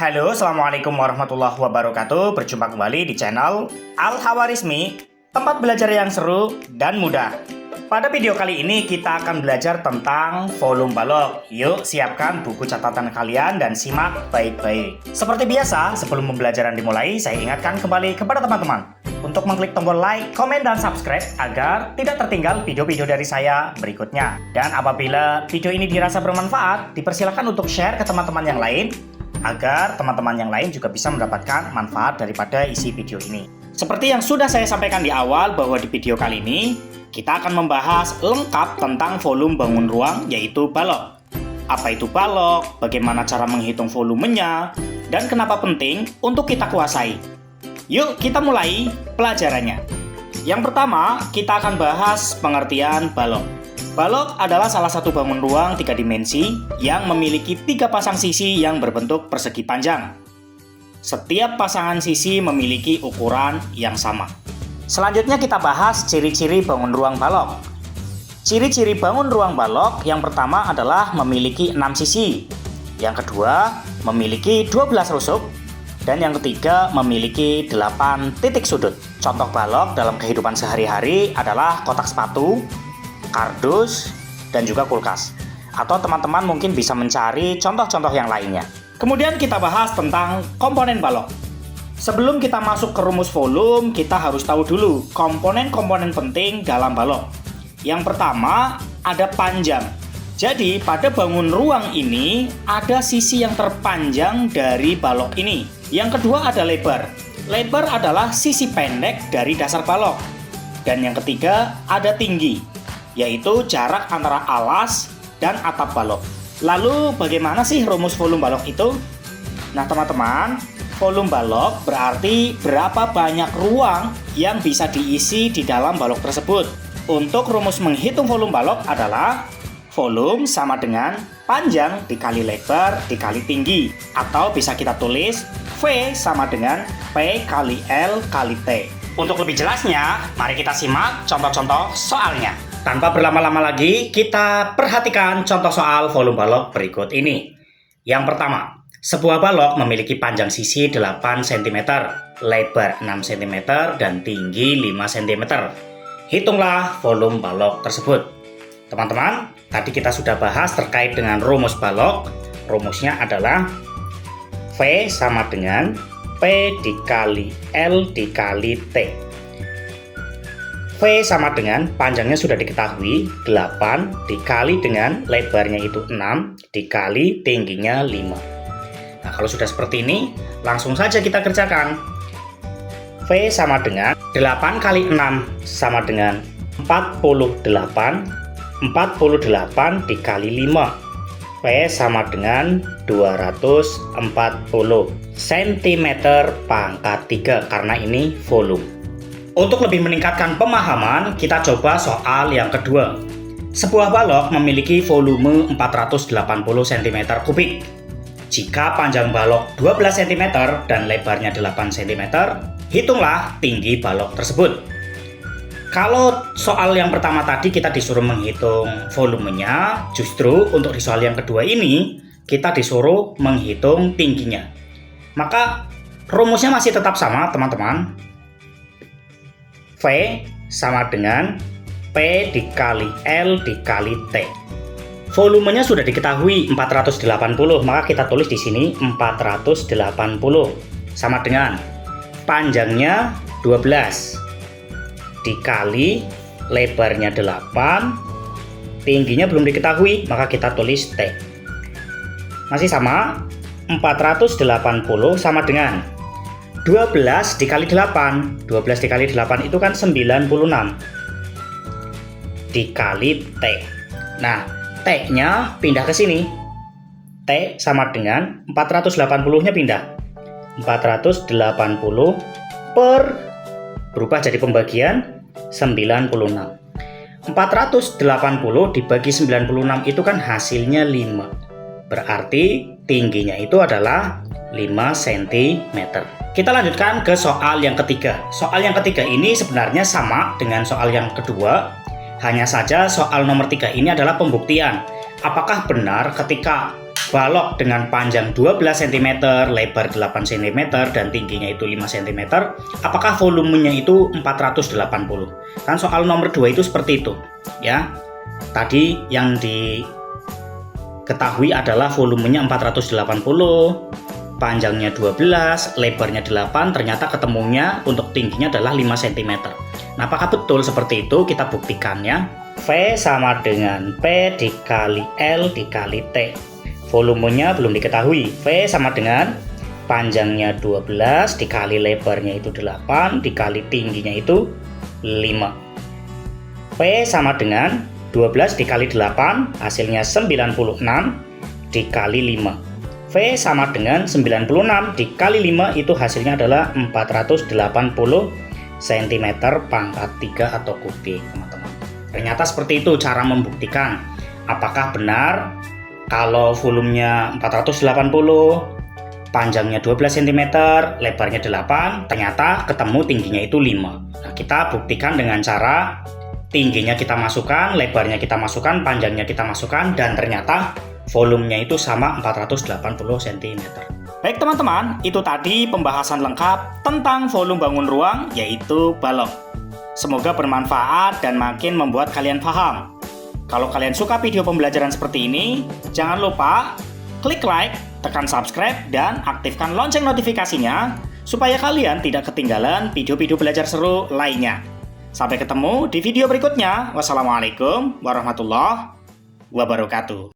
Halo, Assalamualaikum warahmatullahi wabarakatuh. Berjumpa kembali di channel Al-Khawarizmi, tempat belajar yang seru dan mudah. Pada video kali ini kita akan belajar tentang volume balok. Yuk siapkan buku catatan kalian dan simak baik-baik. Seperti biasa, sebelum pembelajaran dimulai, saya ingatkan kembali kepada teman-teman untuk mengklik tombol like, komen, dan subscribe agar tidak tertinggal video-video dari saya berikutnya. Dan apabila video ini dirasa bermanfaat, dipersilakan untuk share ke teman-teman yang lain agar teman-teman yang lain juga bisa mendapatkan manfaat daripada isi video ini. Seperti yang sudah saya sampaikan di awal bahwa di video kali ini kita akan membahas lengkap tentang volume bangun ruang, yaitu balok. Apa itu balok, bagaimana cara menghitung volumenya, dan kenapa penting untuk kita kuasai. Yuk kita mulai pelajarannya. Yang pertama, kita akan bahas pengertian balok. Balok adalah salah satu bangun ruang 3 dimensi yang memiliki 3 pasang sisi yang berbentuk persegi panjang. Setiap pasangan sisi memiliki ukuran yang sama. Selanjutnya kita bahas ciri-ciri bangun ruang balok. Ciri-ciri bangun ruang balok yang pertama adalah memiliki 6 sisi. Yang kedua, memiliki 12 rusuk. Dan yang ketiga, memiliki 8 titik sudut. Contoh balok dalam kehidupan sehari-hari adalah kotak sepatu, kardus, dan juga kulkas. Atau teman-teman mungkin bisa mencari contoh-contoh yang lainnya. Kemudian kita bahas tentang komponen balok. Sebelum kita masuk ke rumus volume, kita harus tahu dulu komponen-komponen penting dalam balok. Yang pertama, ada panjang. Jadi, pada bangun ruang ini, ada sisi yang terpanjang dari balok ini. Yang kedua ada lebar. Lebar adalah sisi pendek dari dasar balok. Dan yang ketiga ada tinggi, yaitu jarak antara alas dan atap balok. Lalu bagaimana sih rumus volume balok itu? Nah teman-teman, volume balok berarti berapa banyak ruang yang bisa diisi di dalam balok tersebut. Untuk rumus menghitung volume balok adalah volume sama dengan panjang dikali lebar dikali tinggi. Atau bisa kita tulis V sama dengan P kali L kali T. Untuk lebih jelasnya, mari kita simak contoh-contoh soalnya. Tanpa berlama-lama lagi, kita perhatikan contoh soal volume balok berikut ini. Yang pertama, sebuah balok memiliki panjang sisi 8 cm, lebar 6 cm, dan tinggi 5 cm. Hitunglah volume balok tersebut. Teman-teman, tadi kita sudah bahas terkait dengan rumus balok. Rumusnya adalah V sama dengan P dikali L dikali T. V sama dengan panjangnya sudah diketahui 8 dikali dengan lebarnya itu 6 dikali tingginya 5. Nah kalau sudah seperti ini langsung saja kita kerjakan. V sama dengan 8 kali 6 sama dengan 48. 48 dikali 5. P sama dengan 240 cm pangkat 3 karena ini volume. Untuk lebih meningkatkan pemahaman, kita coba soal yang kedua. Sebuah balok memiliki volume 480 cm3. Jika panjang balok 12 cm dan lebarnya 8 cm, hitunglah tinggi balok tersebut. Kalau soal yang pertama tadi kita disuruh menghitung volumenya, justru untuk di soal yang kedua ini kita disuruh menghitung tingginya. Maka rumusnya masih tetap sama teman-teman. V sama dengan P dikali L dikali T. Volumenya sudah diketahui 480, maka kita tulis di sini 480 sama dengan panjangnya 12 dikali lebarnya 8, tingginya belum diketahui, maka kita tulis T. Masih sama, 480 sama dengan 12 dikali 8. 12 dikali 8 itu kan 96 dikali T. Nah, T-nya pindah ke sini. T sama dengan 480-nya pindah. 480 per berubah jadi pembagian 96. 480 dibagi 96 itu kan hasilnya 5. Berarti tingginya itu adalah 5 cm. Kita lanjutkan ke soal yang ketiga. Soal yang ketiga ini sebenarnya sama dengan soal yang kedua. Hanya saja soal nomor 3 ini adalah pembuktian. Apakah benar ketika balok dengan panjang 12 cm, lebar 8 cm, dan tingginya itu 5 cm, apakah volumenya itu 480? Kan soal nomor 2 itu seperti itu ya. Tadi yang diketahui adalah volumenya 480, panjangnya 12, lebarnya 8, ternyata ketemunya untuk tingginya adalah 5 cm. Nah, apakah betul seperti itu? Kita buktikan ya. V sama dengan P dikali L dikali T. Volumenya belum diketahui. V sama dengan panjangnya 12 dikali lebarnya itu 8 dikali tingginya itu 5. P sama dengan 12 dikali 8 hasilnya 96 dikali 5. V sama dengan 96 dikali 5 itu hasilnya adalah 480 cm pangkat 3 atau kubik, teman-teman. Ternyata seperti itu cara membuktikan apakah benar kalau volumenya 480, panjangnya 12 cm, lebarnya 8, ternyata ketemu tingginya itu 5. Nah, kita buktikan dengan cara tingginya kita masukkan, lebarnya kita masukkan, panjangnya kita masukkan, dan ternyata volumenya itu sama 480 cm. Baik teman-teman, itu tadi pembahasan lengkap tentang volume bangun ruang, yaitu balok. Semoga bermanfaat dan makin membuat kalian paham. Kalau kalian suka video pembelajaran seperti ini, jangan lupa klik like, tekan subscribe, dan aktifkan lonceng notifikasinya supaya kalian tidak ketinggalan video-video belajar seru lainnya. Sampai ketemu di video berikutnya. Wassalamualaikum warahmatullahi wabarakatuh.